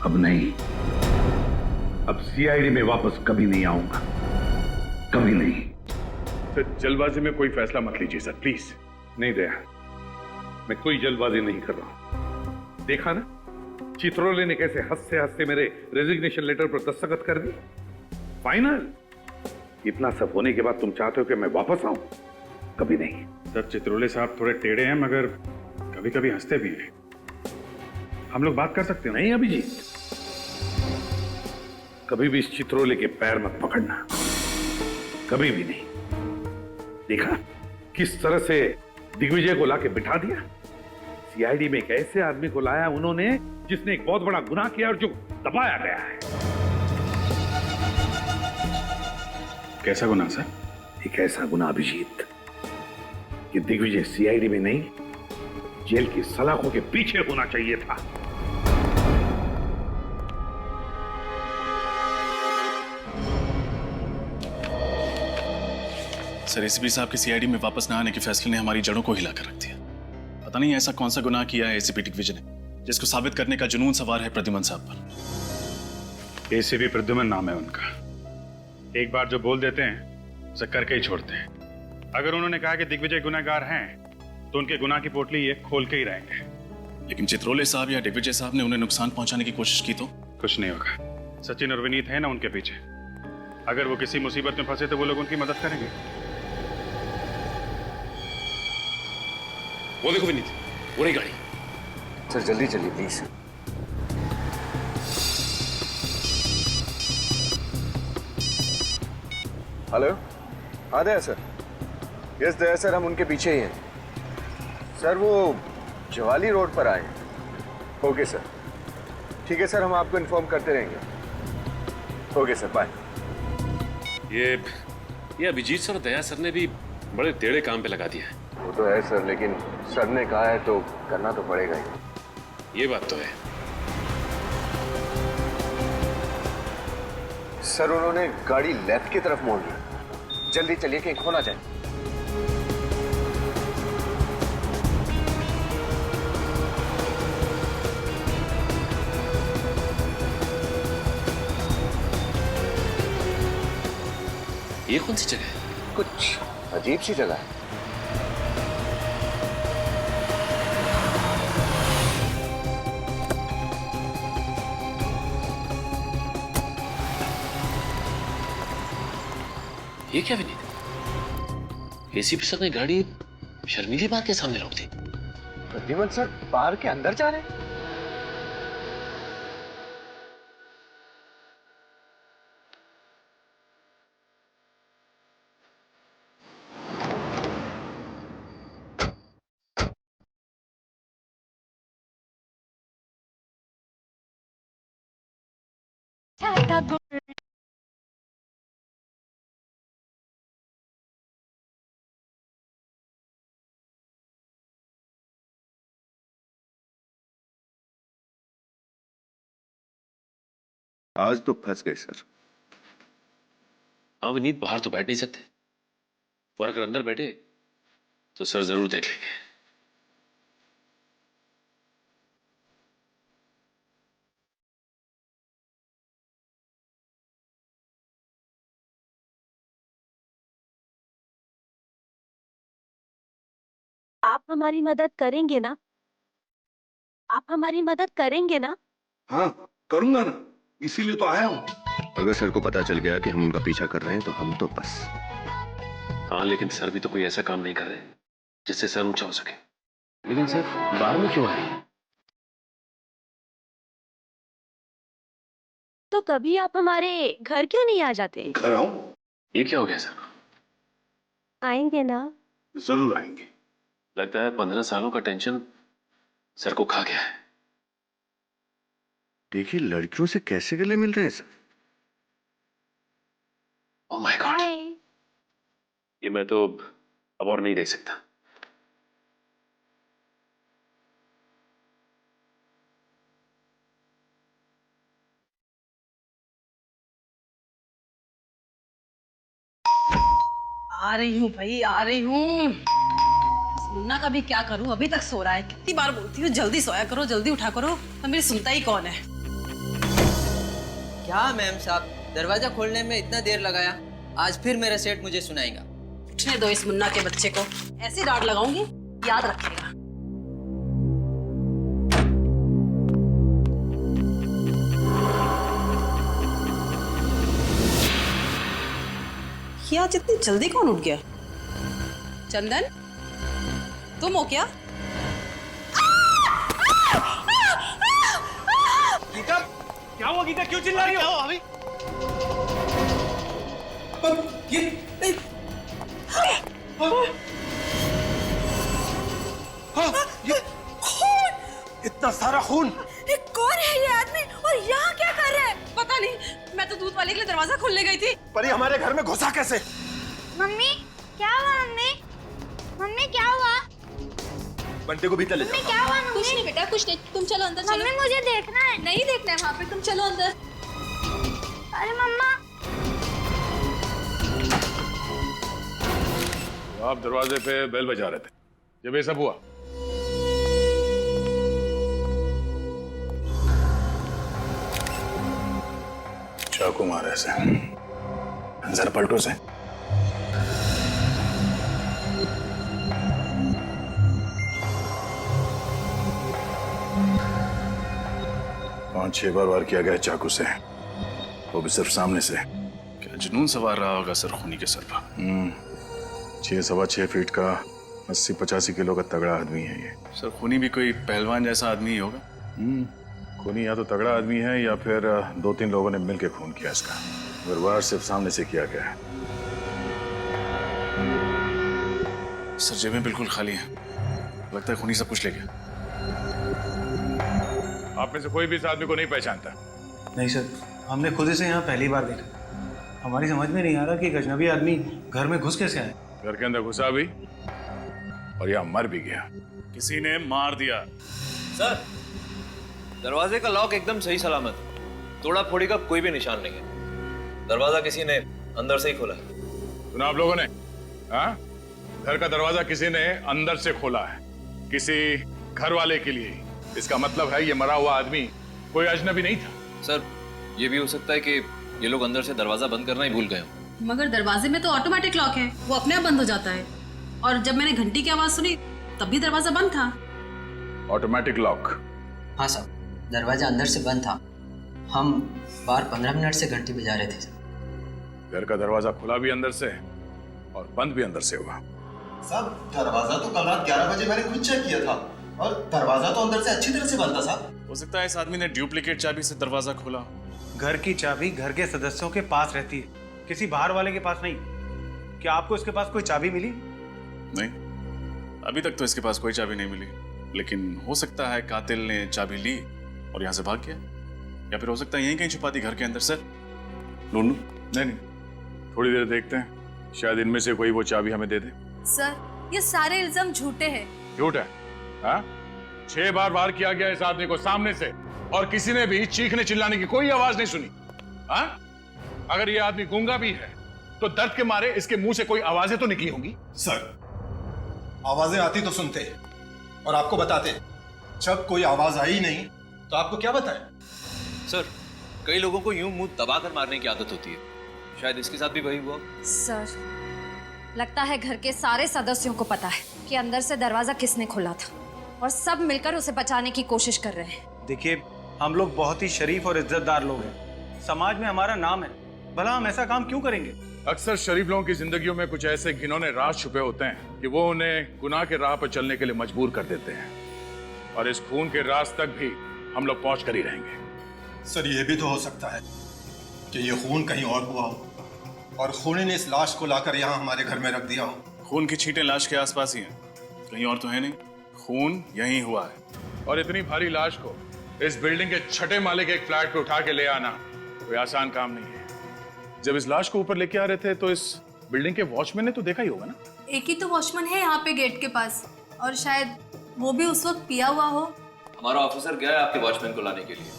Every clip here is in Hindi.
अब नहीं, अब सीआईडी में वापस कभी नहीं आऊंगा, कभी नहीं। सर जल्दबाजी में कोई फैसला मत लीजिए सर, प्लीज। नहीं दया, मैं कोई जल्दबाजी नहीं कर रहा हूं। देखा ना चित्रोले ने कैसे हंसते हंसते मेरे रेजिग्नेशन लेटर पर दस्तखत कर दी। फाइनल। इतना सब होने के बाद तुम चाहते हो कि मैं वापस आऊं? कभी नहीं। सर चित्रोले साहब थोड़े टेढ़े हैं, मगर कभी कभी हंसते भी हैं। हम लोग बात कर सकते हैं। नहीं अभिजीत, कभी भी इस चित्रोले के पैर मत पकड़ना, कभी भी नहीं। देखा किस तरह से दिग्विजय को लाके बिठा दिया। सीआईडी में एक ऐसे आदमी को लाया उन्होंने जिसने एक बहुत बड़ा गुनाह किया और जो दबाया गया है। कैसा गुनाह सर? एक ऐसा गुनाह अभिजीत कि दिग्विजय सीआईडी में नहीं, जेल की सलाखों के पीछे होना चाहिए था। सर एसीपी साहब के सीआईडी में वापस न आने के फैसले ने हमारी जड़ों को हिलाकर रख दिया। पता नहीं ऐसा कौन सा गुनाह किया है एसीपी दिग्विजय ने जिसको साबित करने का जुनून सवार है प्रद्युमन साहब पर। एसीपी प्रद्युमन नाम है उनका। एक बार जो बोल देते हैं उसे करके ही छोड़ते हैं। अगर उन्होंने कहा कि दिग्विजय गुनहगार हैं तो उनके गुनाह की पोटली ये खोल के ही रहेंगे। लेकिन चित्रोले साहब या दिग्विजय साहब ने उन्हें नुकसान पहुंचाने की कोशिश की तो? कुछ नहीं होगा। सचिन और विनीत है ना उनके पीछे। अगर वो किसी मुसीबत में फंसे तो वो लोग उनकी मदद करेंगे। वो देखो विनीत, वो रही गाड़ी। सर जल्दी चलिए प्लीज। हेलो, हाँ दया सर। यस दया सर, हम उनके पीछे ही हैं सर। वो जवाली रोड पर आए। ओके सर, ठीक है सर, हम आपको इन्फॉर्म करते रहेंगे। Okay sir, bye. ये अभिजीत सर और दया सर ने भी बड़े टेढ़े काम पे लगा दिया है। वो तो है सर, लेकिन सर ने कहा है तो करना तो पड़ेगा ही। ये बात तो है सर। उन्होंने गाड़ी लेफ्ट की तरफ मोड़ ली। जल्दी चलिए कहीं खो ना जाए। ये कौन सी जगह है? कुछ अजीब सी जगह है। ये क्या विनीत? एसीपी सर ने गाड़ी शर्मीली बार के सामने रोक दी। प्रद्युमन सर बार के अंदर जा रहे हैं। आज तो फंस गए सर। हाँ विनीत, बाहर तो बैठ नहीं सकते, और अगर अंदर बैठे तो सर जरूर देख लेंगे। आप हमारी मदद करेंगे ना? आप हमारी मदद करेंगे ना? हाँ करूंगा ना, इसीलिए तो आया हूँ। अगर सर को पता चल गया कि हम उनका पीछा कर रहे हैं तो हम तो बस। हाँ लेकिन सर भी तो कोई ऐसा काम नहीं कर रहे जिससे सर ऊंचा हो सके। लेकिन सर बाहर में क्यों आए? तो कभी आप हमारे घर क्यों नहीं आ जाते? घर आऊं? ये क्या हो गया सर? आएंगे ना? जरूर आएंगे। लगता है 15 सालों का टेंशन सर को खा गया है। देखिए लड़कियों से कैसे गले मिल रहे हैं सर। ओह माय गॉड, ये मैं तो अब और नहीं देख सकता। आ रही हूँ भाई, आ रही हूँ। मुन्ना का भी क्या करूँ, अभी तक सो रहा है। कितनी बार बोलती हूँ जल्दी सोया करो, जल्दी उठा करो, तो मेरी सुनता ही कौन है। क्या मैम साहब, दरवाजा खोलने में इतना देर लगाया? आज फिर मेरा सेठ मुझे सुनाएगा। उठने दो इस मुन्ना के बच्चे को, ऐसी डांट लगाऊंगी याद रखेगा। ये आज इतनी जल्दी कौन उठ गया? चंदन, तुम हो क्या? गीता, क्या हुआ गीता? क्यों चिल्ला रही हो? अभी इतना सारा खून! ये कौन है ये आदमी और यहाँ क्या कर रहा है? पता नहीं, मैं तो दूध वाले के लिए दरवाजा खोलने गई थी। पर ये हमारे घर में घुसा कैसे? मम्मी क्या हुआ? मम्मी मम्मी क्या हुआ? बंटे को भीतर ले जाओ। मम्मी क्या हुआ? मम्मी कुछ नहीं बेटा, कुछ नहीं, तुम चलो अंदर चलो। मम्मी मुझे देखना है। नहीं देखना है वहाँ पे, तुम चलो अंदर। अरे मम्मा, आप दरवाजे पे बेल बजा रहे थे जब ये सब हुआ। चाकू मारे से, जरा पलटो से। पांच छह बार वार किया गया चाकू से, वो भी सिर्फ सामने से। क्या जुनून सवार रहा होगा सर खूनी के सर पर। 6 फीट का 80-85 किलो का तगड़ा आदमी है ये। सर खूनी भी कोई पहलवान जैसा आदमी ही होगा। खूनी या तो तगड़ा आदमी है या फिर 2-3 लोगों ने मिलकर खून किया इसका। वार सिर्फ सामने से किया गया है। सर जेबें बिल्कुल खाली हैं, लगता है खूनी सब कुछ ले गया। आप में से कोई भी इस आदमी को नहीं पहचानता? नहीं सर, हमने खुद इसे यहाँ पहली बार देखा। हमारी समझ में नहीं आ रहा कि एक अजनबी आदमी घर में घुस कैसे आए। घर के अंदर घुसा भी और यहाँ मर भी गया। किसी ने मार दिया। सर, दरवाजे का लॉक एकदम सही सलामत है, तोड़ा फोड़ी का कोई भी निशान नहीं है। दरवाजा किसी ने अंदर से ही खोला है। सुना आप लोगों ने? हाँ, घर का दरवाजा किसी ने अंदर से खोला है, किसी घर वाले के लिए। इसका मतलब है ये मरा हुआ आदमी कोई अजनबी नहीं था। सर, ये भी हो सकता है कि ये लोग अंदर से दरवाजा बंद करना ही भूल गए हो। मगर दरवाजे में तो ऑटोमेटिक लॉक है, वो अपने आप बंद हो जाता है। और जब मैंने घंटी की आवाज सुनी तब भी दरवाजा बंद था। Automatic lock? हाँ साहब, दरवाजा अंदर से बंद था। हम बाहर 15 मिनट से घंटी बजा रहे थे। घर का दरवाजा खुला भी अंदर से और बंद भी अंदर से हुआ। साहब, दरवाजा तो कल रात 11 बजे मैंने खुद चेक किया था और दरवाजा तो अंदर से अच्छी तरह से बंद था साहब। हो सकता है इस आदमी ने डुप्लीकेट चाबी से दरवाजा खोला। घर की चाबी घर के सदस्यों के पास रहती है, किसी बाहर वाले के पास नहीं। क्या आपको इसके पास कोई चाबी मिली? नहीं, अभी तक तो इसके पास कोई चाबी नहीं मिली, लेकिन हो सकता है कातिल ने चाबी ली और यहाँ से भाग गया, या फिर हो सकता है यहीं कहीं छुपा दी घर के अंदर। सर ढूंढ लूं? नहीं, थोड़ी देर देखते हैं, शायद इनमें से कोई वो चाबी हमें दे दे। सर, ये सारे इल्जाम झूठे हैं। झूठ है? हाँ? 6 बार वार किया गया इस आदमी को सामने से और किसी ने भी चीखने चिल्लाने की कोई आवाज नहीं सुनी। हाँ? अगर ये आदमी गूंगा भी है तो दर्द के मारे इसके मुंह से कोई आवाजें तो निकली होंगी। सर, आवाजें आती तो सुनते और आपको बताते। जब कोई आवाज आई नहीं तो आपको क्या बताएं? सर, कई लोगों को यूं मुंह दबाकर मारने की आदत होती है, शायद इसके साथ भी वही हुआ। सर, लगता है घर के सारे सदस्यों को पता है कि अंदर से दरवाजा किसने खोला था और सब मिलकर उसे बचाने की कोशिश कर रहे हैं। देखिए, हम लोग बहुत ही शरीफ और इज्जतदार लोग हैं, समाज में हमारा नाम है, भला हम ऐसा काम क्यों करेंगे? अक्सर शरीफ लोगों की जिंदगियों में कुछ ऐसे घिनौने राज छुपे होते हैं कि वो उन्हें गुनाह के राह पर चलने के लिए मजबूर कर देते हैं, और इस खून के राज तक भी हम लोग पहुंच कर ही रहेंगे। सर, ये भी तो हो सकता है कि ये खून कहीं और हुआ हो और खूनी ने इस लाश को लाकर यहाँ हमारे घर में रख दिया हो। खून की छींटें लाश के आसपास ही हैं, कहीं और तो है नहीं। खून यहीं हुआ है, और इतनी भारी लाश को इस बिल्डिंग के 6ठे माले के एक फ्लैट पे उठा के ले आना कोई आसान काम नहीं है। जब इस लाश को ऊपर लेके आ रहे थे तो इस बिल्डिंग के वॉचमैन ने तो देखा ही होगा ना। एक ही तो वॉचमैन है यहाँ पे गेट के पास, और शायद वो भी उस वक्त पिया हुआ हो। हमारा ऑफिसर गया है आपके वॉचमैन को लाने के लिए,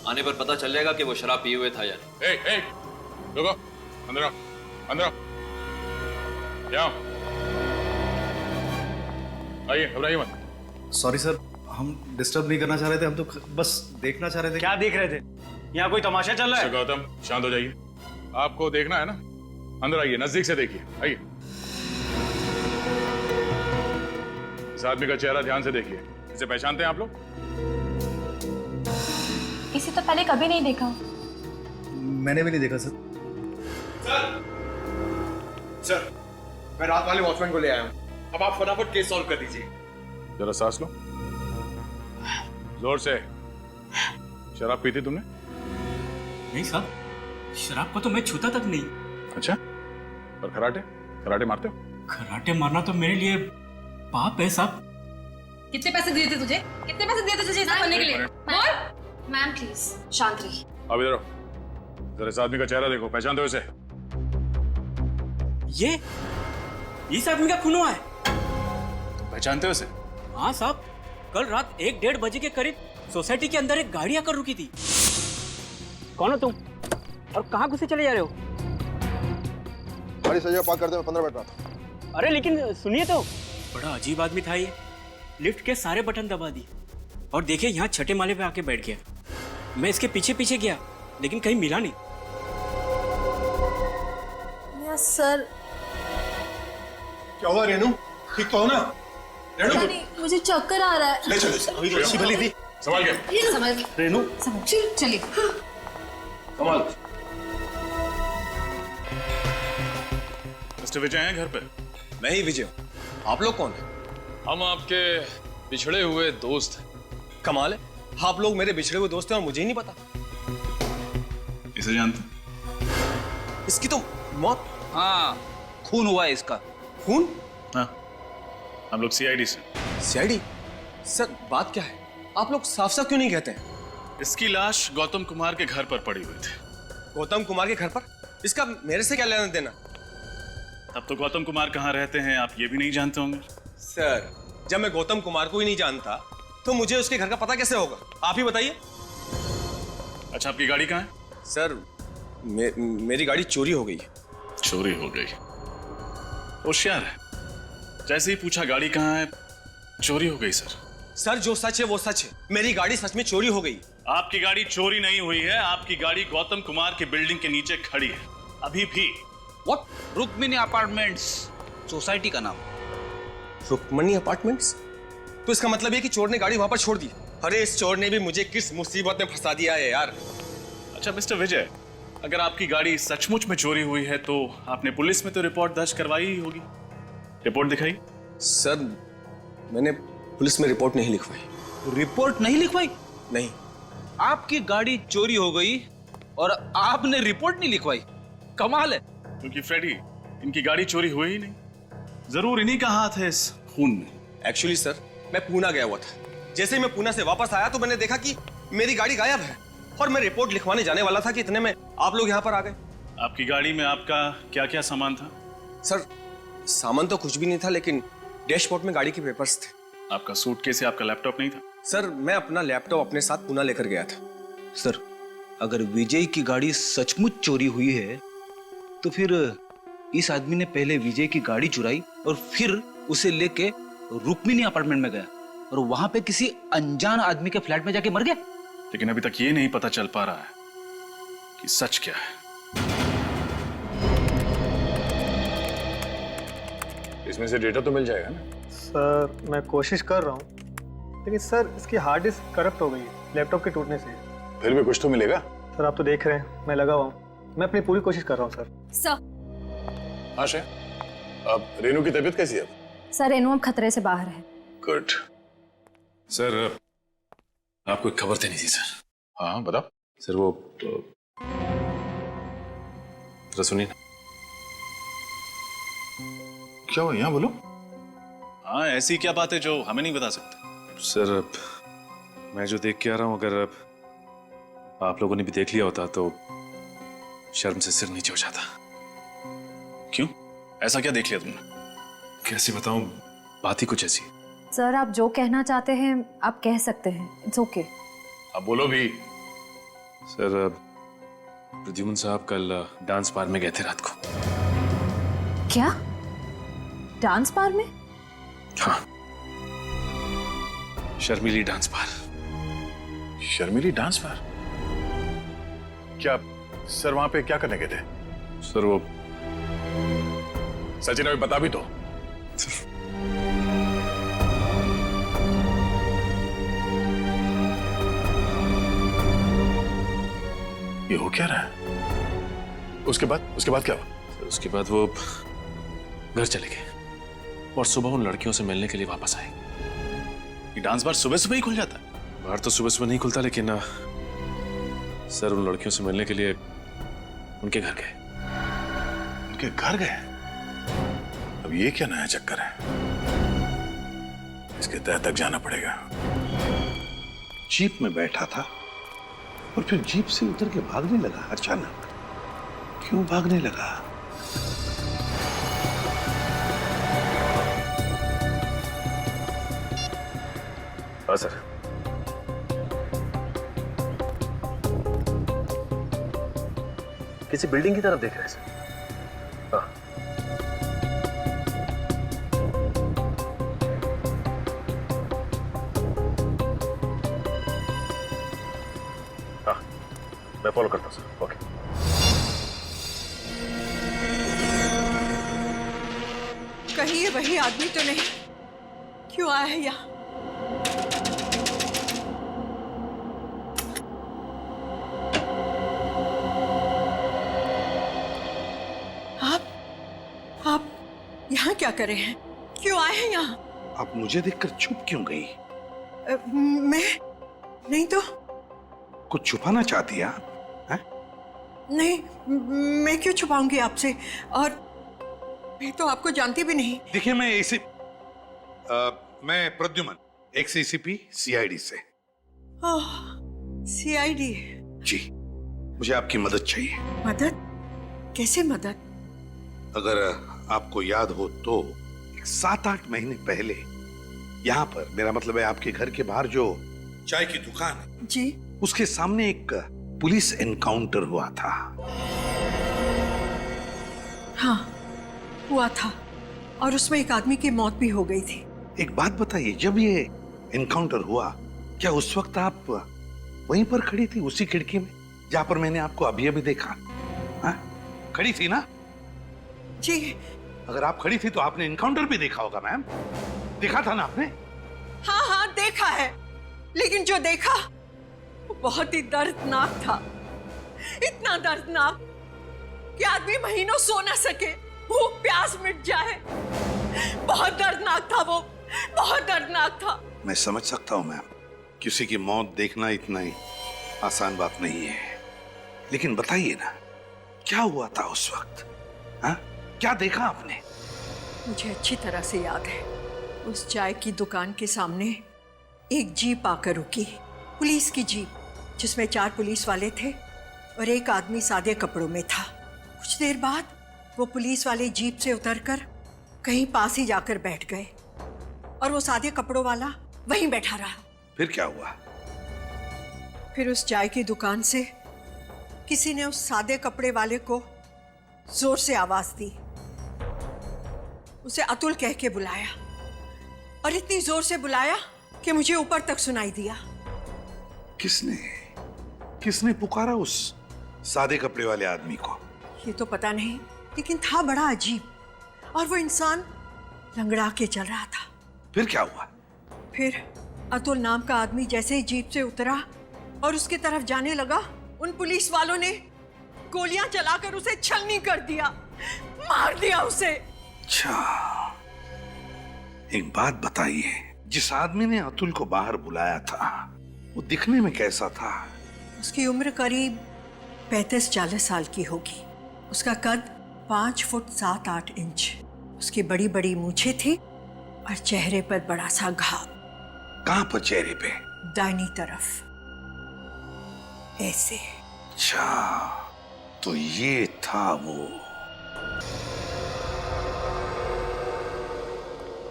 आने पर पता चल जाएगा कि वो शराब पिए हुए था या नहीं। ए, रुको, अंदर आओ, अंदर आओ, यहाँ आइए, घबराइए मत। सॉरी सर, हम डिस्टर्ब नहीं करना चाह रहे थे, हम तो बस देखना चाह रहे थे। क्या देख रहे थे? यहाँ कोई तमाशा चल रहा है? गौतम शांत हो जाइए। आपको देखना है ना, अंदर आइए, नजदीक से देखिए, आइए। इस आदमी का चेहरा ध्यान से देखिए। इसे पहचानते हैं आप लोग? इसे तो पहले कभी नहीं देखा। मैंने भी नहीं देखा सर। सर मैं रात वाले वॉचमैन को ले आया हूँ, अब आप फटाफट केस सॉल्व कर दीजिए। जरा सांस लो, जोर से। शराब पीती तुमने? नहीं साहब, शराब को तो मैं छूता तक नहीं। अच्छा, और कराटे? कराटे मारते हो? कराटे मारना तो मेरे लिए पाप है साहब। कितने पैसे दिए थे तुझे? कितने पैसे दिए थे तुझे ऐसा करने के लिए? बोल। मैम प्लीज शांत रहिए। अब इधर आओ, जरा इस आदमी का चेहरा देखो, पहचानते हो इसे? ये इस आदमी का खून हुआ है। पहचानते हो इसे? हाँ साहब, कल रात 1-1:30 बजे के करीब सोसाइटी के अंदर एक गाड़ी आकर रुकी थी। कौन हो तुम और कहाँ घुसे चले जा रहे हो? गाड़ी सही पार्क कर दे, मैं 15 मिनट में आता हूं। अरे लेकिन सुनिए तो, बड़ा अजीब आदमी था ये। लिफ्ट के सारे बटन दबा दिए और देखिए यहाँ छठे माले पे आके बैठ गया। मैं इसके पीछे पीछे गया लेकिन कहीं मिला नहीं। सर क्या हुआ रेनू? ठीक तो हो ना? रेनू मुझे चक्कर आ रहा है। ले चलो, अभी तो अच्छी भली थी। संभाल के। समझ रेनू चलिए। कमाल। मिस्टर विजय हैं घर पे? मैं ही विजय हूँ। आप लोग कौन हैं? हम आपके बिछड़े हुए दोस्त हैं। कमाल है, आप लोग मेरे बिछड़े हुए दोस्त हैं और मुझे ही नहीं पता। इसे जानते? इसकी तो मौत। हाँ, खून हुआ है इसका। खून? हाँ, हम लोग सीआईडी से। सीआईडी? सर बात क्या है, आप लोग साफ साफ क्यों नहीं कहते हैं? इसकी लाश गौतम कुमार के घर पर पड़ी हुई थी। गौतम कुमार के घर पर? इसका मेरे से क्या लेना देना? तब तो गौतम कुमार कहाँ रहते हैं आप ये भी नहीं जानते होंगे। सर जब मैं गौतम कुमार को ही नहीं जानता तो मुझे उसके घर का पता कैसे होगा? आप ही बताइए। अच्छा, आपकी गाड़ी कहाँ है? सर मेरी गाड़ी चोरी हो गई है। चोरी हो गई? होशियार है, जैसे ही पूछा गाड़ी कहाँ है, चोरी हो गई। सर जो सच है वो सच है, मेरी गाड़ी सच में चोरी हो गई। आपकी गाड़ी चोरी नहीं हुई है, आपकी गाड़ी गौतम कुमार की बिल्डिंग के नीचे खड़ी है अभी भी। व्हाट? रुक्मिणी अपार्टमेंट्स, सोसाइटी का नाम। रुक्मिणी अपार्टमेंट्स? तो इसका मतलब है कि चोर ने गाड़ी वहां पर छोड़ दी। अरे इस चोर ने भी मुझे किस मुसीबत में फंसा दिया है यार। अच्छा मिस्टर विजय, अगर आपकी गाड़ी सचमुच में चोरी हुई है तो आपने पुलिस में तो रिपोर्ट दर्ज करवाई ही होगी। रिपोर्ट दिखाई। सर मैंने पुलिस में रिपोर्ट नहीं लिखवाई। रिपोर्ट नहीं लिखवाई? नहीं। आपकी गाड़ी चोरी हो गई और आपने रिपोर्ट नहीं लिखवाई? कमाल है। क्योंकि फ्रेडी, इनकी गाड़ी चोरी हुई ही नहीं, जरूर इन्हीं का हाथ है इस खून में। एक्चुअली सर मैं पूना गया हुआ था, जैसे ही मैं पूना से वापस आया तो मैंने देखा कि मेरी गाड़ी गायब है और मैं रिपोर्ट लिखवाने जाने वाला था कि इतने में आप लोग यहाँ पर आ गए। आपकी गाड़ी में आपका क्या क्या सामान था? सर सामान तो कुछ भी नहीं था, लेकिन डैशबोर्ड में गाड़ी के पेपर्स थे। आपका सूटकेस या आपका लैपटॉप नहीं था? सर मैं अपना लैपटॉप अपने साथ पूना लेकर गया था। सर अगर विजय की गाड़ी सचमुच चोरी हुई है तो फिर इस आदमी ने पहले विजय की गाड़ी चुराई और फिर उसे लेके रुक्मिणी अपार्टमेंट में गया और वहां पे किसी अनजान आदमी के फ्लैट में जाके मर गया। लेकिन अभी तक ये नहीं पता चल पा रहा है कि सच क्या है। इसमें से डेटा तो मिल जाएगा ना? सर मैं कोशिश कर रहा हूँ, लेकिन सर इसकी हार्ड डिस्क करप्ट हो गई है लैपटॉप के टूटने से। फिर भी कुछ तो मिलेगा। सर आप तो देख रहे हैं मैं लगा हुआ हूँ, मैं अपनी पूरी कोशिश कर रहा हूँ सर। आशा, अब रेनू की तबीयत कैसी है? सर रेनू अब खतरे से बाहर है। गुड। सर आपको एक खबर देनी थी सर। हाँ बताओ। सर वो जरा सुनिए ना। क्या हुआ, यहाँ बोलो। हाँ ऐसी क्या बात है जो हमें नहीं बता सकते? सर मैं जो देख के आ रहा हूँ, अगर आप लोगों ने भी देख लिया होता तो शर्म से सिर नीचे हो जाता। क्यों, ऐसा क्या देख लिया तुमने? कैसे बताऊं, बात ही कुछ ऐसी। सर आप जो कहना चाहते हैं आप कह सकते हैं, इट्स ओके। अब बोलो भी। सर प्रद्युम्न साहब कल डांस बार में गए थे रात को। क्या? डांस बार में? हाँ, शर्मिली डांस बार। शर्मिली डांस बार? क्या सर वहां पे क्या करने गए थे? सर वो सचिन अभी बता भी दो। ये हो क्या रहा है? उसके बाद क्या हुआ? सर उसके बाद वो घर चले गए और सुबह उन लड़कियों से मिलने के लिए वापस आए। ये डांस बार सुबह सुबह ही खुल जाता? बाहर तो सुबह सुबह नहीं खुलता, लेकिन सर उन लड़कियों से मिलने के लिए उनके घर गए। उनके घर गए? अब ये क्या नया चक्कर है? इसके तह तक जाना पड़ेगा। जीप में बैठा था और फिर जीप से उतर के भागने लगा अचानक। क्यों भागने लगा? हाँ सर। किसी बिल्डिंग की तरफ देख रहे हैं सर। हाँ। हाँ, मैं फॉलो करता हूं सर। ओके। कहीं ये वही आदमी तो नहीं? क्यों आया है यहाँ? आप यहाँ क्या कर रहे हैं? क्यों आए हैं यहाँ? आप मुझे देखकर छुप क्यों गई? मैं नहीं तो। कुछ छुपाना चाहती है आप? नहीं, मैं क्यों छुपाऊंगी आपसे? और मैं तो आपको जानती भी नहीं। देखिए मैं प्रद्युमन, एक्स-एसीपी सीआईडी से। ओह, सीआईडी। जी, मुझे आपकी मदद चाहिए। मदद? कैसे मदद? अगर आपको याद हो तो 7-8 महीने पहले यहाँ पर, मेरा मतलब है आपके घर के बाहर जो चाय की दुकान है जी, उसके सामने एक पुलिस एनकाउंटर हुआ था। हाँ, हुआ था और उसमें एक आदमी की मौत भी हो गई थी। एक बात बताइए, जब ये एनकाउंटर हुआ क्या उस वक्त आप वहीं पर खड़ी थी, उसी खिड़की में जहां पर मैंने आपको अभी अभी देखा? हाँ? खड़ी थी ना? जी। अगर आप खड़ी थी तो आपने एनकाउंटर भी देखा होगा मैम। देखा था ना आपने? हाँ हाँ, देखा है, लेकिन जो देखा वो बहुत ही दर्दनाक था। इतना दर्दनाक कि आदमी महीनों सो ना सके, भूख प्यास मिट जाए। बहुत दर्दनाक था वो, बहुत दर्दनाक था। मैं समझ सकता हूं मैम, किसी की मौत देखना इतना ही आसान बात नहीं है, लेकिन बताइए ना क्या हुआ था उस वक्त? हाँ? क्या देखा आपने? मुझे अच्छी तरह से याद है, उस चाय की दुकान के सामने एक जीप आकर रुकी, पुलिस की जीप, जिसमें 4 पुलिस वाले थे और एक आदमी सादे कपड़ों में था। कुछ देर बाद वो पुलिस वाले जीप से उतरकर कहीं पास ही जाकर बैठ गए और वो सादे कपड़ों वाला वहीं बैठा रहा। फिर क्या हुआ? फिर उस चाय की दुकान से किसी ने उस सादे कपड़े वाले को जोर से आवाज दी, उसे अतुल कह के बुलाया और इतनी जोर से बुलाया कि मुझे ऊपर तक सुनाई दिया। किसने पुकारा उस सादे कपड़े वाले आदमी को? ये तो पता नहीं, लेकिन था बड़ा अजीब, और वो इंसान लंगड़ा के चल रहा था। फिर क्या हुआ? फिर अतुल नाम का आदमी जैसे ही जीप से उतरा और उसकी तरफ जाने लगा, उन पुलिस वालों ने गोलियां चलाकर उसे छलनी कर दिया, मार दिया उसे। अच्छा, एक बात बताइए, जिस आदमी ने अतुल को बाहर बुलाया था वो दिखने में कैसा था? उसकी उम्र करीब 35-40 साल की होगी। उसका कद 5 फुट 7-8 इंच। उसकी बड़ी बड़ी मूछें थी और चेहरे पर बड़ा सा घाव। कहां पर चेहरे पे? दाहिनी तरफ, ऐसे। अच्छा, तो ये था वो।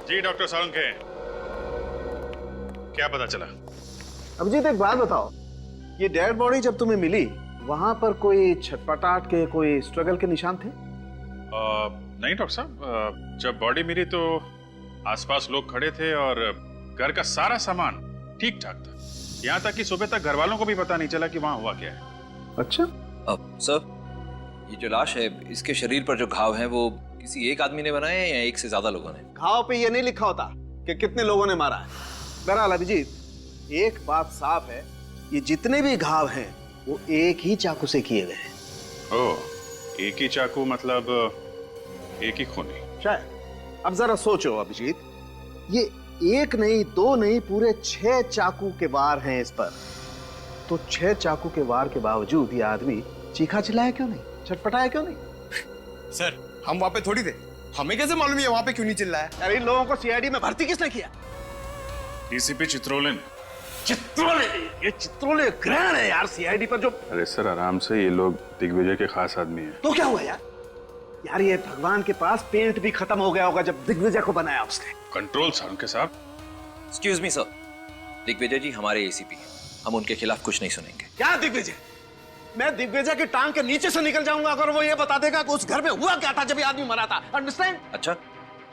जी डॉक्टर सालुंखे, क्या पता चला? अभिजीत, एक बात बताओ, ये डेड बॉडी जब तुम्हें मिली वहां पर कोई छटपटाहट के, कोई स्ट्रगल के निशान थे? नहीं डॉक्टर साहब, जब बॉडी मिली तो आसपास लोग खड़े थे और घर का सारा सामान ठीक ठाक था। यहाँ तक कि सुबह तक घर वालों को भी पता नहीं चला कि वहां हुआ क्या है। अच्छा। अब सर, ये जो लाश है, इसके शरीर पर जो घाव हैं वो किसी एक आदमी ने बनाए हैं या एक से ज्यादा लोगों ने? घाव पे ये नहीं लिखा होता कि कितने लोगों ने मारा है। बहरहाल अभिजीत, एक बात साफ है, ये जितने भी घाव हैं वो एक ही चाकू से किए गए हैं। ओह, एक ही चाकू मतलब एक ही खूनी? शायद। अब जरा सोचो अभिजीत, ये एक नहीं, दो नहीं, पूरे 6 चाकू के वार हैं इस पर। तो 6 चाकू के वार के बावजूद ये आदमी चीखा चिल्लाया क्यों नहीं, छटपटाया क्यों नहीं? सर, हम वहां पे थोड़ी थे, हमें कैसे मालूम है वहां पे क्यों नहीं चिल्लाया? अरे इन लोगों को सीआईडी में भर्ती किसने किया? डीसीपी चित्रोले ने। चित्रोले? ये चित्रोले ग्रहण है यार सीआईडी पर जो। अरे सर आराम से, ये लोग दिग्विजय के खास आदमी हैं। तो क्या हुआ यार? यार ये भगवान के पास पेंट भी खत्म हो गया होगा जब दिग्विजय को बनाया उसने। कंट्रोल सर उनके साथ। एक्सक्यूज मी सर, दिग्विजय जी हमारे एसीपी हैं, हम उनके खिलाफ कुछ नहीं सुनेंगे। क्या दिग्विजय? मैं दिग्विजय की टांग के नीचे से निकल जाऊंगा अगर वो ये बता देगा कि उस घर में हुआ क्या था जब ये आदमी मरा था। अंडरस्टैंड? अच्छा,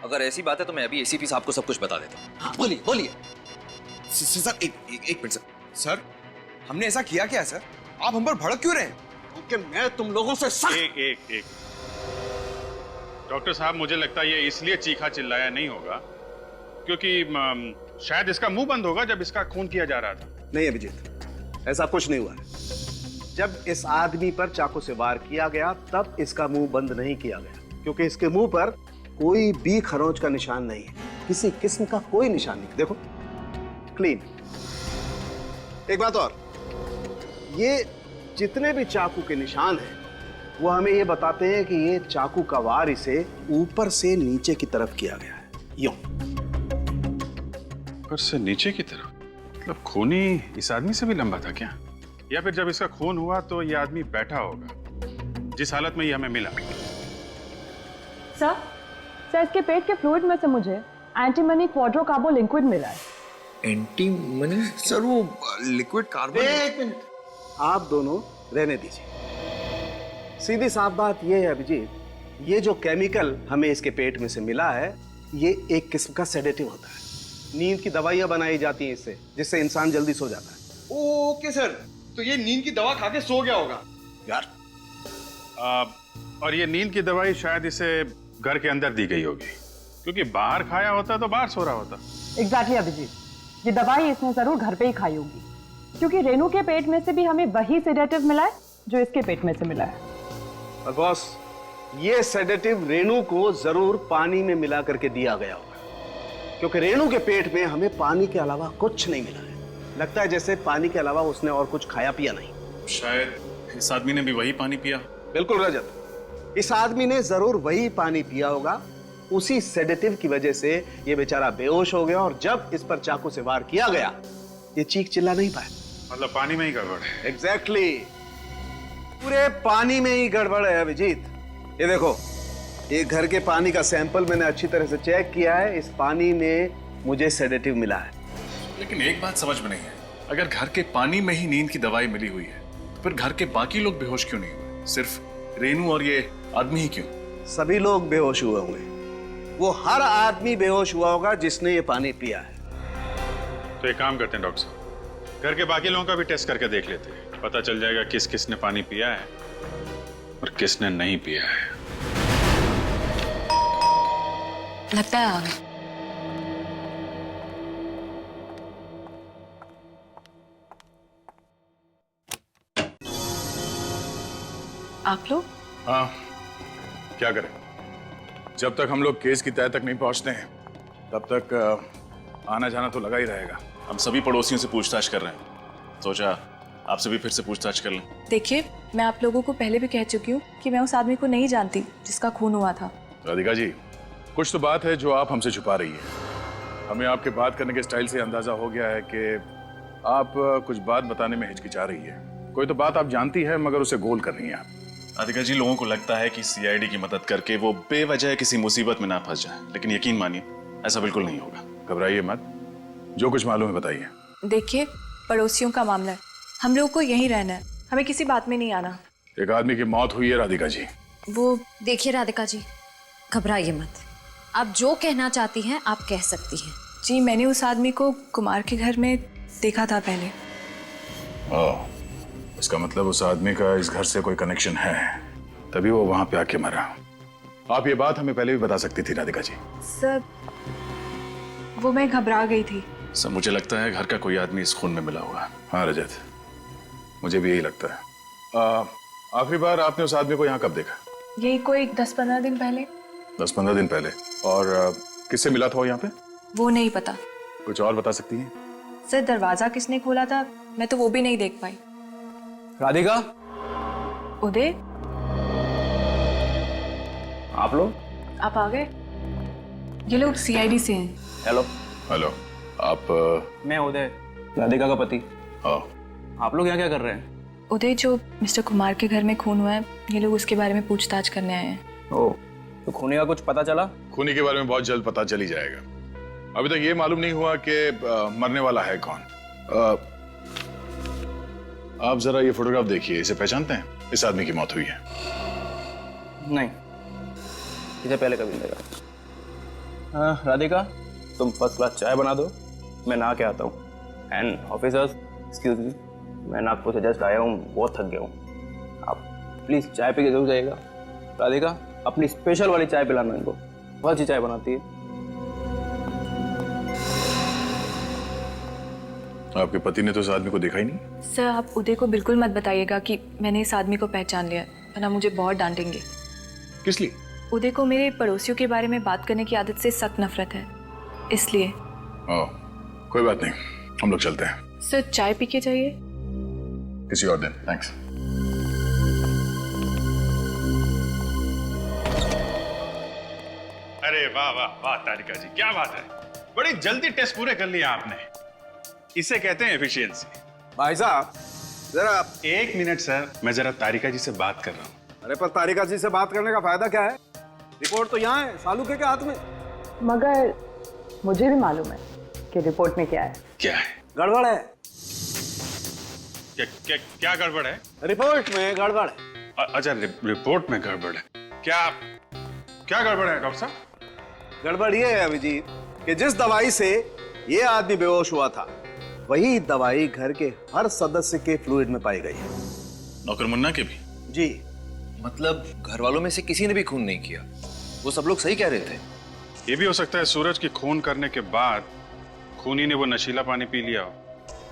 अगर ऐसी बात है तो मैं अभी एसीपी साहब को सब कुछ बता देता हूँ। हाँ, बोलिए बोलिए। सर एक मिनट सर, हमने ऐसा किया क्या है सर? आप हम पर भड़क क्यों रहे हैं? क्योंकि मैं तुम लोगों से सख्त। एक डॉक्टर साहब, मुझे लगता है ये इसलिए चीखा चिल्लाया नहीं होगा क्योंकि शायद इसका मुंह बंद होगा जब इसका खून किया जा रहा था। नहीं अभिजीत, ऐसा कुछ नहीं हुआ है। जब इस आदमी पर चाकू से वार किया गया तब इसका मुंह बंद नहीं किया गया, क्योंकि इसके मुंह पर कोई भी खरोंच का निशान नहीं है, किसी किस्म का कोई निशान नहीं। देखो, क्लीन। एक बात और, ये जितने भी चाकू के निशान हैं वो हमें ये बताते हैं कि ये चाकू का वार इसे ऊपर से नीचे की तरफ किया गया है। यूं ऊपर से नीचे की तरफ? मतलब खूनी इस आदमी से भी लंबा था क्या? या फिर जब इसका खून हुआ तो ये आदमी बैठा होगा जिस हालत में ये हमें मिला? सर इसके पेट के फ्लूइड में से मुझे एंटीमनी क्वाड्रोकार्बो लिक्विड मिला है। एंटीमनी? सर वो लिक्विड कार्बन। एक मिनट, आप दोनों रहने दीजिए। सीधी साफ बात यह है अभिजीत, ये जो केमिकल हमें इसके पेट में से मिला है ये एक किस्म का सेडेटिव होता है। नींद की दवाइयां बनाई जाती हैं इससे, जिससे इंसान जल्दी सो जाता है। ओके सर, तो ये नींद की दवा खा के सो गया होगा यार। और ये नींद की दवाई शायद इसे घर के अंदर दी गई होगी, क्योंकि बाहर खाया होता तो बाहर सो रहा होता। एग्जैक्टली अभिजीत, ये दवाई इसने जरूर घर पे ही खाई होगी, क्योंकि रेनू के पेट में से भी हमें वही सेडेटिव मिला है जो इसके पेट में से मिला है। और बॉस, ये सेडेटिव रेनू को जरूर पानी में मिला करके दिया गया होगा, क्योंकि रेनू के पेट में हमें पानी के अलावा कुछ नहीं मिला है। लगता है जैसे पानी के अलावा उसने और कुछ खाया पिया नहीं। शायद इस आदमी ने भी वही पानी पिया। बिल्कुल रजत, इस आदमी ने जरूर वही पानी पिया होगा। उसी सेडेटिव की वजह से ये बेचारा बेहोश हो गया, और जब इस पर चाकू से वार किया गया ये चीख चिल्ला नहीं पाया। मतलब पानी में ही गड़बड़ है। एग्जैक्टली, पूरे पानी में ही गड़बड़ है अभिजीत। ये देखो, ये घर के पानी का सैंपल मैंने अच्छी तरह से चेक किया है, इस पानी में मुझे सेडेटिव मिला है। लेकिन एक बात समझ में नहीं है, अगर घर के पानी में ही नींद की दवाई मिली हुई है तो फिर घर के बाकी लोग बेहोश क्यों नहीं हुए? सिर्फ रेनू और ये आदमी ही क्यों? सभी लोग बेहोश हुए होंगे। वो हर आदमी बेहोश हुआ होगा जिसने ये पानी पिया है। तो एक काम करते हैं डॉक्टर साहब, घर के बाकी लोगों का भी टेस्ट करके देख लेते हैं, पता चल जाएगा किस किसने पानी पिया है और किसने नहीं पिया है। लगता है आ गए। आप लोग? हाँ, क्या करें, जब तक हम लोग केस की तह तक नहीं पहुंचते हैं तब तक आना जाना तो लगा ही रहेगा। हम सभी पड़ोसियों से पूछताछ कर रहे हैं, सोचा आपसे भी फिर से पूछताछ कर लें। देखिए, मैं आप लोगों को पहले भी कह चुकी हूँ कि मैं उस आदमी को नहीं जानती जिसका खून हुआ था। राधिका जी, कुछ तो बात है जो आप हमसे छुपा रही है। हमें आपके बात करने के स्टाइल से अंदाजा हो गया है कि आप कुछ बात बताने में हिचकिचा रही है। कोई तो बात आप जानती है मगर उसे गोल कर रही हैं आप। राधिका जी, लोगों को लगता है कि सीआईडी की मदद करके वो बेवजह किसी मुसीबत में ना फंस जाए, लेकिन यकीन मानिए ऐसा बिल्कुल नहीं होगा। घबराइए मत, जो कुछ मालूम है बताइए। देखिए, पड़ोसियों का मामला है, हम लोगों को यहीं रहना है, हमें किसी बात में नहीं आना। एक आदमी की मौत हुई है राधिका जी। वो देखिए राधिका जी, घबराइए मत, आप जो कहना चाहती हैं आप कह सकती हैं। जी, मैंने उस आदमी को कुमार के घर में देखा था पहले। इसका मतलब उस आदमी का इस घर से कोई कनेक्शन है, तभी वो वहां पे आके मरा। आप ये बात हमें पहले भी बता सकती थी राधिका जी। सर, वो मैं घबरा गई थी। सर मुझे लगता है घर का कोई आदमी इस खून में मिला हुआ है। हाँ रजत, मुझे भी यही लगता है। आखिरी बार आपने उस आदमी को यहाँ कब देखा? यही कोई 10-15 दिन पहले। 10-15 दिन पहले। और किससे मिला था वो यहाँ पे? वो नहीं पता। कुछ और बता सकती हैं? सर, दरवाजा किसने खोला था मैं तो वो भी नहीं देख पाई। राधिका, उदय, आप लोग? आप आ गए? ये लोग सीआईडी से हैं। हेलो। हेलो, आप? मैं उदय, राधिका का पति। आप लोग यहाँ क्या कर रहे हैं? उदय, जो मिस्टर कुमार के घर में खून हुआ है, ये लोग उसके बारे में पूछताछ करने आए हैं। ओह, तो खूनी का कुछ पता चला? खूनी के बारे में बहुत जल्द पता चल ही जाएगा। अभी तक ये मालूम नहीं हुआ कि मरने वाला है कौन। आप जरा ये फोटोग्राफ देखिए, इसे पहचानते हैं? इस आदमी की मौत हुई है। नहीं, इसे पहले कभी नहीं देखा। राधिका, तुम फर्स्ट क्लास चाय बना दो, मैं नहा के आता हूँ। एंड ऑफिसर्स, एक्सक्यूज मी, मैं नागपुर से जस्ट आया हूँ, बहुत थक गया हूँ। आप प्लीज चाय पी के जरूर जाइएगा। राधिका, अपनी स्पेशल वाली चाय पिलाना इनको, बहुत अच्छी चाय बनाती है। आपके पति ने तो उस आदमी को देखा ही नहीं? सर, आप उदय को बिल्कुल मत बताइएगा कि मैंने इस आदमी को पहचान लिया, वरना मुझे बहुत डांटेंगे। किस लिए? उदय को मेरे पड़ोसियों के बारे में बात करने की आदत से सख्त नफरत है, इसलिए। कोई बात नहीं, हम लोग चलते हैं। सर, चाय पी के जाइए। किसी और दिन। थैंक्स। अरे वाह वाह वाह तारिका जी, क्या बात है, बड़ी जल्दी टेस्ट पूरे कर लिए आपने। इसे कहते हैं एफिशिएंसी। भाई साहब जरा एक मिनट सर, मैं जरा तारिका जी से बात कर रहा हूँ। अरे पर तारिका जी से बात करने का फायदा क्या है? रिपोर्ट तो यहाँ है, सालू के हाथ में। मगर मुझे भी मालूम है कि रिपोर्ट में क्या है। क्या है? गड़बड़ है। क्या गड़बड़ है? रिपोर्ट में गड़बड़ है। अच्छा, रिपोर्ट में गड़बड़ है। क्या गड़बड़ है डॉक्टर साहब? गड़बड़ ये है अभिजीत कि जिस दवाई से ये आदमी बेहोश हुआ था, वही दवाई घर के हर सदस्य के फ्लूइड में पाई गई है। नौकर मुन्ना के भी? जी। मतलब घर वालों में से किसी ने भी खून नहीं किया, वो सब लोग सही कह रहे थे। ये भी हो सकता है सूरज की खून करने के बाद खूनी ने वो नशीला पानी पी लिया हो,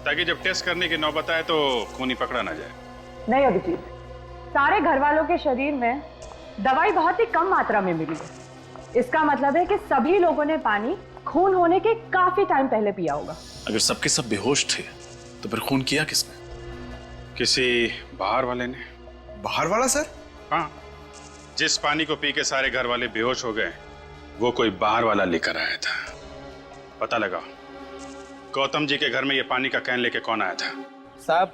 ताकि जब टेस्ट करने की नौबत आए तो खूनी पकड़ा ना जाए। नहीं अभिजीत, सारे घर वालों के शरीर में दवाई बहुत ही कम मात्रा में मिली है। इसका मतलब है कि सभी लोगों ने पानी खून होने के काफी टाइम पहले पिया होगा। अगर सबके सब बेहोश थे तो फिर खून किया किसने? किसी बाहर वाले ने। बाहर वाला सर? हाँ, जिस पानी को पी के सारे घर वाले बेहोश हो गए, वो कोई बाहर वाला लेकर आया था। पता लगा गौतम जी के घर में ये पानी का कैन लेके कौन आया था? साहब,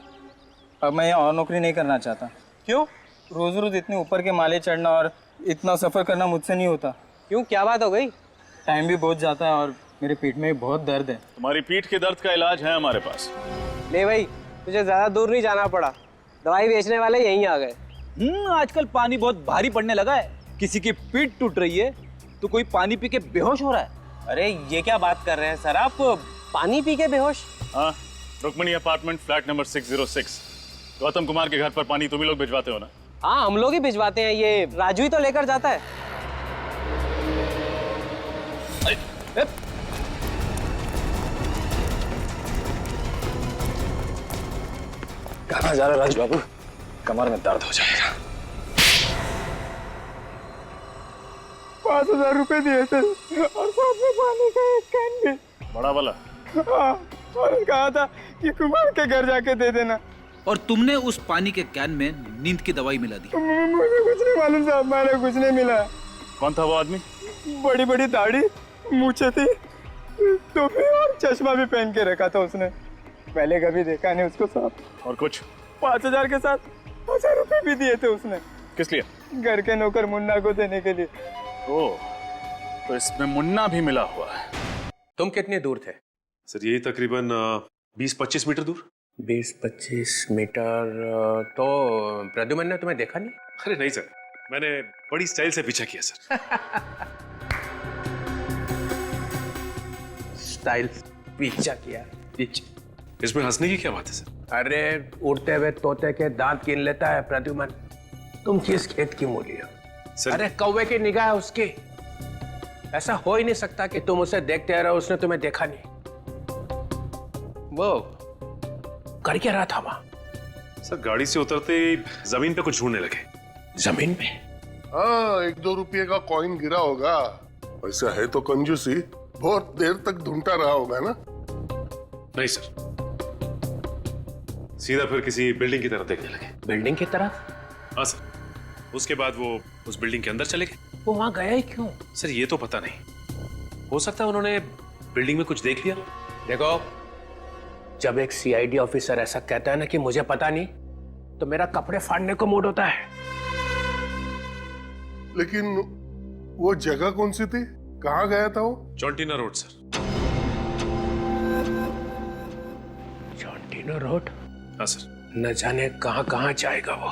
अब मैं यहाँ और नौकरी नहीं करना चाहता। क्यों? रोज रोज इतने ऊपर के माले चढ़ना और इतना सफर करना मुझसे नहीं होता। क्यों, क्या बात हो गई? टाइम भी बहुत जाता है और मेरे पेट में बहुत दर्द है। तुम्हारी पीठ के दर्द का इलाज है हमारे पास। ले भाई, तुझे ज्यादा दूर नहीं जाना पड़ा, दवाई बेचने वाले यहीं आ गए। आजकल पानी बहुत भारी पड़ने लगा है। किसी की पीठ टूट रही है तो कोई पानी पी के बेहोश हो रहा है। अरे ये क्या बात कर रहे हैं सर आप, पानी पी के बेहोश? हाँ, Rukmini apartment flat number 606। Gautam Kumar के घर पर पानी तुम ही लोग भिजवाते हो ना? हाँ, हम लोग ही भिजवाते हैं, ये राजू ही तो लेकर जाता है। कहाँ जा रहा राजू बाबू? कमर में दर्द हो जाएगा। 5,000 रुपए दिए थे और साथ में पानी का एक कैन भी। बड़ा वाला? हाँ, और कहा था कि कुमार के घर जाके दे देना। और तुमने उस पानी के कैन में नींद की दवाई मिला दी? मुझे कुछ नहीं मालूम साहब, मैंने कुछ नहीं मिला। कौन था वो आदमी? बड़ी बड़ी दाढ़ी, मूछें थी, टोपी और चश्मा भी पहन के रखा था उसने। पहले कभी देखा नहीं उसको साहब। और कुछ? 5,000 के साथ 1,000 रुपए भी दिए थे उसने। किस लिए? घर के नौकर मुन्ना को देने के लिए। ओह, तो इसमें मुन्ना भी मिला हुआ है। तुम कितने दूर थे? सर यही तकरीबन 20-25 मीटर दूर। 20-25 मीटर? तो प्रद्युमन ने तुम्हें देखा नहीं? अरे नहीं सर, मैंने बड़ी स्टाइल से पीछा किया सर। स्टाइल पीछा किया? इसमें हंसने की क्या बात है सर? अरे उड़ते हुए तोते के दांत गिन लेता है प्रद्युमन। तुम किस खेत की मूली हो? अरे कौवे की निगाह है उसकी। ऐसा हो ही नहीं सकता कि तुम उसे देखते रहो, उसने तुम्हें देखा नहीं। वो कर क्या रहा था वहां? सर गाड़ी से उतरते ही जमीन पे कुछ ढूंढने लगे। जमीन पे? हाँ, 1-2 रुपये का कॉइन गिरा होगा। वैसा है तो कंजूसी, बहुत देर तक ढूंढता रहा होगा ना। नहीं सर, सीधा फिर किसी बिल्डिंग की तरफ देखने लगे। बिल्डिंग की तरफ? हाँ सर। उसके बाद वो उस बिल्डिंग के अंदर चले गए। वो वहां गया ही क्यों? सर ये तो पता नहीं, हो सकता है उन्होंने बिल्डिंग में कुछ देख लिया। देखो, जब एक सीआईडी ऑफिसर ऐसा कहता है ना कि मुझे पता नहीं, तो मेरा कपड़े फाड़ने को मूड होता है। लेकिन वो जगह कौन सी थी? कहाँ गया था वो? चौंटीना रोड सर। चौंटीना रोड? हाँ सर। न जाने कहाँ कहाँ जाएगा वो।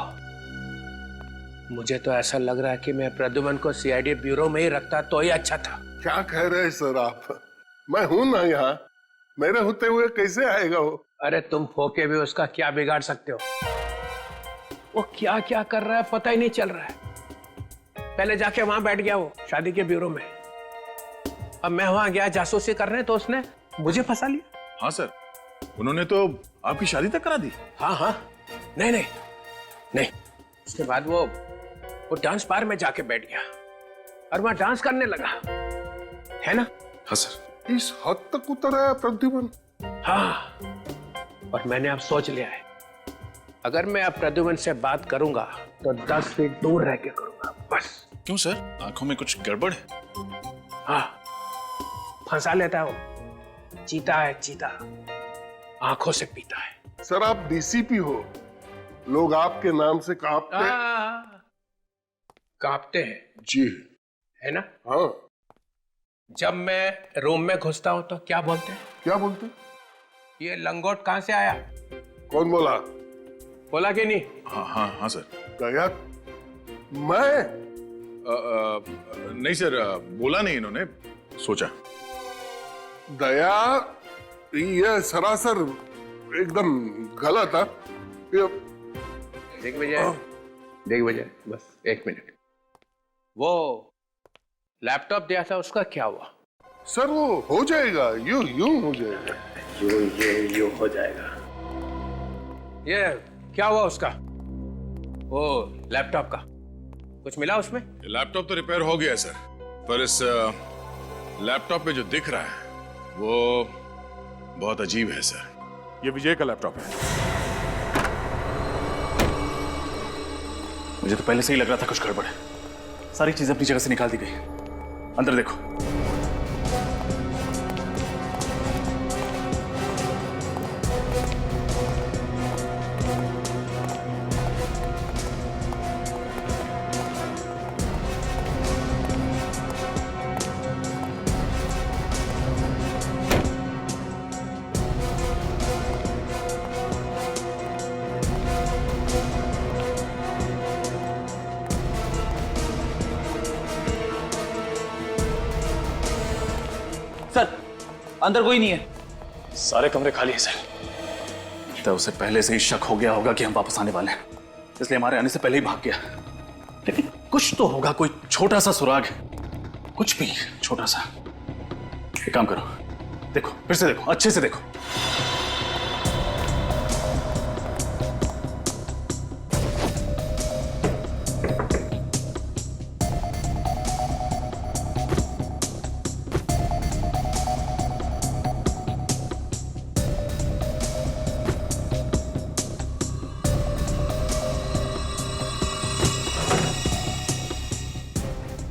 मुझे तो ऐसा लग रहा है कि मैं प्रद्युमन को सीआईडी ब्यूरो में ही रखता तो ही अच्छा था। क्या कह रहे हैं सर आप? मैं हूं ना यहाँ, मेरे होते हुए कैसे आएगा वो? अरे तुम फोके भी उसका क्या बिगाड़ सकते हो? वो क्या क्या कर रहा है पता ही नहीं चल रहा है। पहले जाके वहां बैठ गया वो शादी के ब्यूरो में। अब मैं वहां गया जासूसी करने तो उसने मुझे फंसा लिया। हाँ सर, उन्होंने तो आपकी शादी तक करा दी। हाँ हाँ, नहीं नहीं नहीं। उसके बाद वो डांस बार में जाके बैठ गया और वहां डांस करने लगा, है ना? हाँ सर। इस हद तक उतरा है प्रद्युमन? हाँ, और मैंने अब सोच लिया है, अगर मैं अब प्रद्युमन से बात करूंगा तो 10 फीट दूर रह के करूंगा बस। क्यों सर, आंखों में कुछ गड़बड़ है? हाँ, फंसा लेता है वो। चीता है चीता, आंखों से पीता है। सर आप डीसीपी हो, लोग आपके नाम से कांपते कांपते हैं जी, है ना? हाँ। जब मैं रूम में घुसता हूं तो क्या बोलते हैं? क्या बोलते? ये लंगोट कहां से आया? कौन बोला? बोला कि नहीं? हाँ हाँ हाँ सर। दया, मैं नहीं सर, बोला नहीं इन्होंने, सोचा। दया, ये सरासर एकदम गलत है। देख विजय, बस 1 मिनट। वो लैपटॉप दिया था, उसका क्या हुआ? सर वो हो जाएगा, यूं हो जाएगा। यूं हो जाएगा। ये क्या हुआ उसका? वो लैपटॉप का कुछ मिला उसमें? लैपटॉप तो रिपेयर हो गया सर, पर इस लैपटॉप पे जो दिख रहा है वो बहुत अजीब है सर। ये विजय का लैपटॉप है। मुझे तो पहले से ही लग रहा था कुछ गड़बड़ है। सारी चीजें अपनी जगह से निकाल दी गई। अंदर देखो। अंदर कोई नहीं है। सारे कमरे खाली हैं सर। तो उसे पहले से ही शक हो गया होगा कि हम वापस आने वाले हैं, इसलिए हमारे आने से पहले ही भाग गया। लेकिन कुछ तो होगा, कोई छोटा सा सुराग, कुछ भी छोटा सा। एक काम करो, देखो, फिर से देखो, अच्छे से देखो।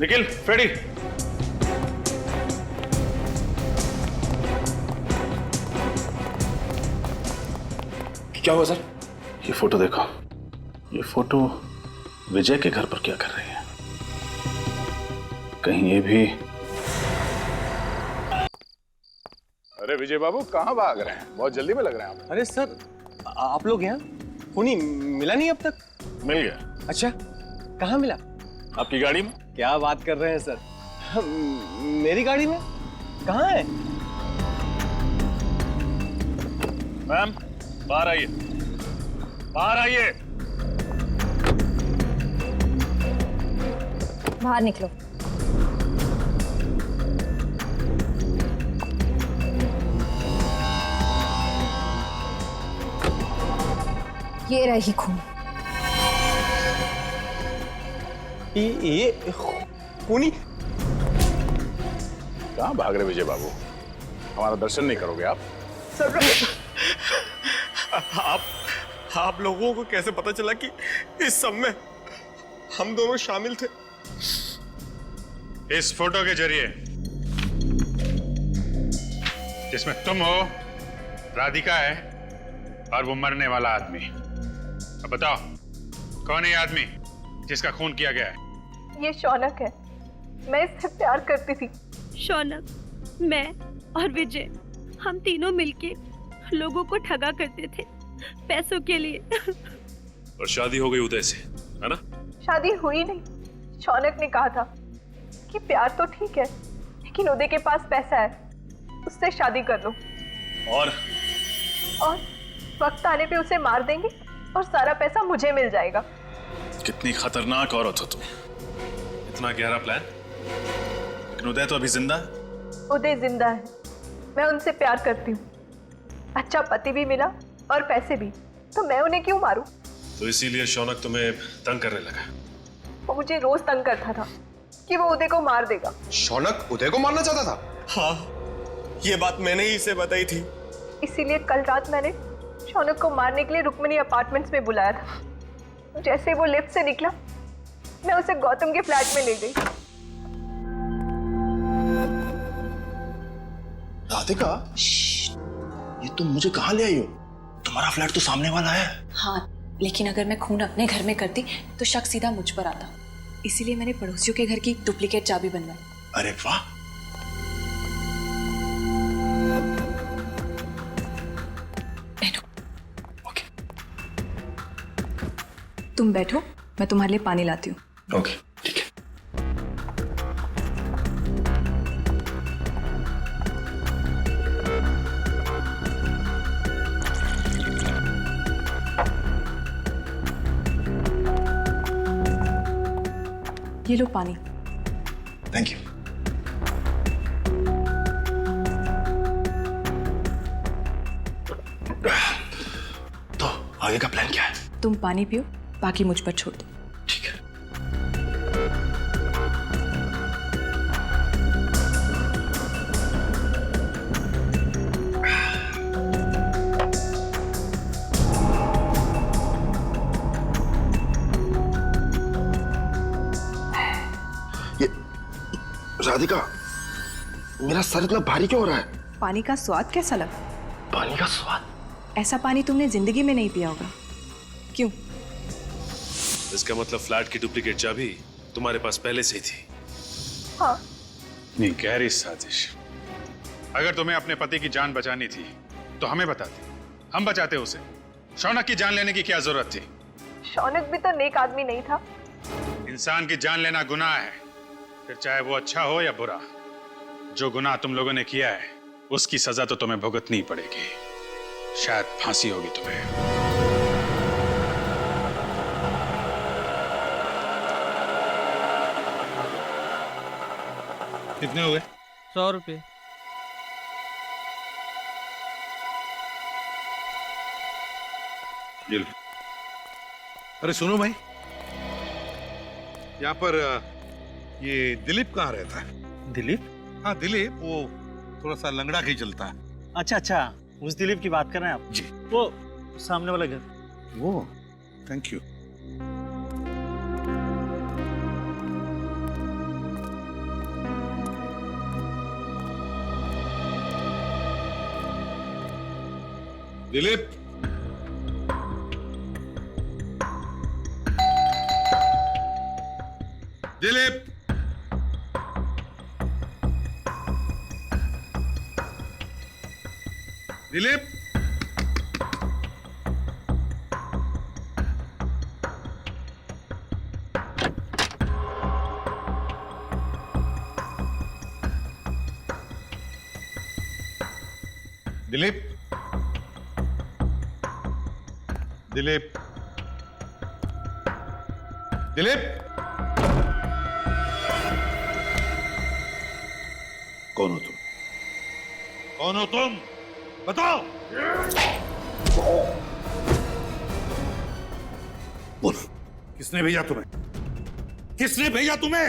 निखिल, फ्रेडी, क्या हुआ सर? ये फोटो देखो। ये फोटो विजय के घर पर क्या कर रही है? कहीं ये भी? अरे विजय बाबू, कहाँ भाग रहे हैं? बहुत जल्दी में लग रहे हैं आप। अरे सर, आप लोग यहाँ? खूनी मिला नहीं अब तक? मिल गया। अच्छा, कहाँ मिला? आपकी गाड़ी में। क्या बात कर रहे हैं सर? मेरी गाड़ी में? कहाँ है? मैम, बाहर आइए। बाहर आइए। बाहर निकलो। ये रही खून। ये खूनी कहाँ भाग रहे विजय बाबू? हमारा दर्शन नहीं करोगे आप? आप लोगों को कैसे पता चला कि इस सब में हम दोनों शामिल थे? इस फोटो के जरिए जिसमें तुम हो, राधिका है और वो मरने वाला आदमी। अब बताओ कौन है ये आदमी जिसका खून किया गया है? ये शौनक है। मैं इससे प्यार करती थी। शौनक, मैं और विजय, हम तीनों मिलके लोगों को ठगा करते थे पैसों के लिए। और शादी हो गई उदय से, है ना? शादी हुई नहीं। शौनक ने कहा था कि प्यार तो ठीक है, लेकिन उदय के पास पैसा है, उससे शादी कर लो। और वक्त आने पे उसे मार देंगे और सारा पैसा मुझे मिल जाएगा। कितनी खतरनाक औरत हो तुम। इतना गहरा प्लान। लेकिन उदय तो अभी जिंदा है। उदय जिंदा है। मैं उनसे प्यार करती हूँ। अच्छा पति भी मिला और पैसे भी, तो मैं उन्हें क्यों मारूं? तो इसीलिए शौनक तुम्हें तंग करने लगा। वो मुझे रोज तंग करता था कि वो उदय को मार देगा। शौनक उदय को मारना चाहता था? हाँ, ये बात मैंने ही इसे बताई थी। इसीलिए कल रात मैंने शौनक को मारने के लिए रुक्मिणी अपार्टमेंट्स में बुलाया था। जैसे वो लिफ्ट से निकला, मैं उसे गौतम के फ्लैट में ले गई। राधिका, ये तुम मुझे कहाँ ले आई हो? तुम्हारा फ्लैट तो सामने वाला है। हाँ, लेकिन अगर मैं खून अपने घर में करती तो शक सीधा मुझ पर आता। इसीलिए मैंने पड़ोसियों के घर की डुप्लीकेट चाबी बनवाई। अरे वाह। तुम बैठो, मैं तुम्हारे लिए पानी लाती हूँ। ओके, ठीक है। ये लो पानी। Thank you. तो आगे का प्लान क्या है? तुम पानी पियो, बाकी मुझ पर छोड़ दो। ठीक है। ये राधिका, मेरा सर इतना भारी क्यों हो रहा है? पानी का स्वाद कैसा लगा? पानी का स्वाद? ऐसा पानी तुमने जिंदगी में नहीं पिया होगा। क्यों? इसका मतलब फ्लैट की डुप्लीकेट चाबी तुम्हारे पास पहले से ही थी। हाँ। नहीं, गहरी साजिश। अगर तुम्हें अपने पति की जान बचानी थी तो हमें बताते, हम बचाते उसे। शौनक की जान लेने की क्या जरूरत थी? शौनक भी तो नेक आदमी नहीं था। इंसान की जान लेना गुनाह है, फिर चाहे वो अच्छा हो या बुरा। जो गुनाह तुम लोगों ने किया है उसकी सजा तो तुम्हें भुगतनी पड़ेगी। शायद फांसी होगी तुम्हें। कितने हो गए? 100 रुपये। अरे सुनो भाई, यहाँ पर ये दिलीप कहाँ रहता है? दिलीप? हाँ दिलीप, वो थोड़ा सा लंगड़ा के ही चलता है। अच्छा अच्छा, उस दिलीप की बात कर रहे हैं आप? जी। वो सामने वाला घर। वो, थैंक यू। दिलीप, दिलीप, दिलीप, दिलीप, दिलीप, दिलीप, कौन हो तुम? कौन हो तुम? बताओ। बोलो, किसने भेजा तुम्हें? किसने भेजा तुम्हें?